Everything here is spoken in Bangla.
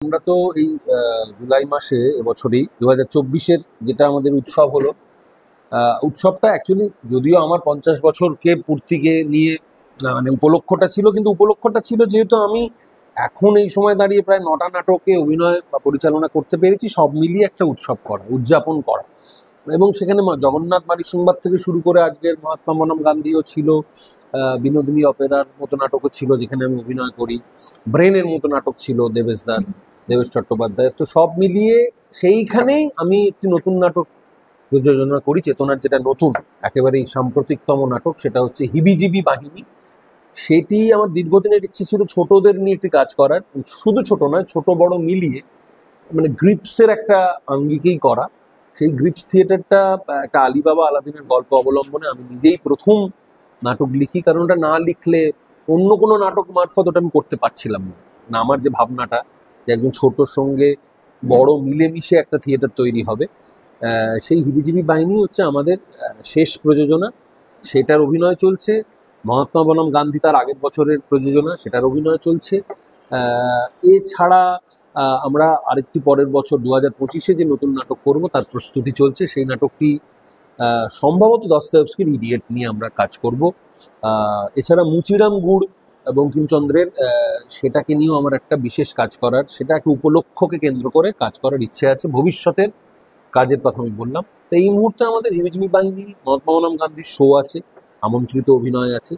আমরা তো এই জুলাই মাসে এবছরেই 2024-এর যেটা আমাদের উৎসব হলো, উৎসবটা অ্যাকচুয়ালি যদিও আমার 50 বছরকে পূর্তিকে নিয়ে মানে উপলক্ষটা ছিল, কিন্তু উপলক্ষটা ছিল যেহেতু আমি এখন এই সময় দাঁড়িয়ে প্রায় 9টা নাটকে অভিনয় বা পরিচালনা করতে পেরেছি, সব মিলিয়ে একটা উৎসব করা, উদযাপন করা। এবং সেখানে জগন্নাথ বাড়ির সংবাদ থেকে শুরু করে আজকের মহাত্মা বনম গান্ধীও ছিল, বিনোদিনী অপেরার মতো নাটকও ছিল যেখানে আমি অভিনয় করি, ব্রেনের মতো নাটক ছিল দেবেশ চট্টোপাধ্যায়। তো সব মিলিয়ে সেইখানেই আমি একটি নতুন নাটক প্রযোজনা করি, চেতনার যেটা নতুন একেবারেই সাম্প্রতিকতম নাটক, সেটা হচ্ছে হিবিজিবি বাহিনী। সেটি আমার দীর্ঘদিনের ইচ্ছে ছিল ছোটদের নিয়ে একটি কাজ করার, শুধু ছোট নয়, ছোট বড় মিলিয়ে, মানে গ্রিপসের একটা আঙ্গিকেই করা। সেই গ্রিপস থিয়েটারটা একটা আলিবাবা আলাদিনের গল্প অবলম্বনে আমি নিজেই প্রথম নাটক লিখি, কারণ ওটা না লিখলে অন্য কোনো নাটক মারফত ওটা আমি করতে পারছিলাম না। না, আমার যে ভাবনাটা যে একজন ছোটর সঙ্গে বড় মিলেমিশে একটা থিয়েটার তৈরি হবে, সেই হিবিজিবি বাহিনী হচ্ছে আমাদের শেষ প্রযোজনা। সেটার অভিনয় চলছে। মহাত্মা বনম গান্ধী তার আগের বছরের প্রযোজনা, সেটার অভিনয় চলছে। এছাড়া আমরা আরেকটি পরের বছর 2025-এ যে নতুন নাটক করব তার প্রস্তুতি চলছে। সেই নাটকটি সম্ভবত দস্তয়েভস্কির ইডিয়েট নিয়ে আমরা কাজ করব। এছাড়া মুচিরাম গুড় বঙ্কিমচন্দ্রের, সেটাকে নিয়েও আমার একটা বিশেষ কাজ করার, সেটা একটা উপলক্ষকে কেন্দ্র করে কাজ করার ইচ্ছে আছে। ভবিষ্যতের কাজের কথা আমি বললাম। তো এই মুহূর্তে আমাদের হিবিজিবি বাহিনী, মহাত্মা বনম গান্ধীর শো আছে, আমন্ত্রিত অভিনয় আছে।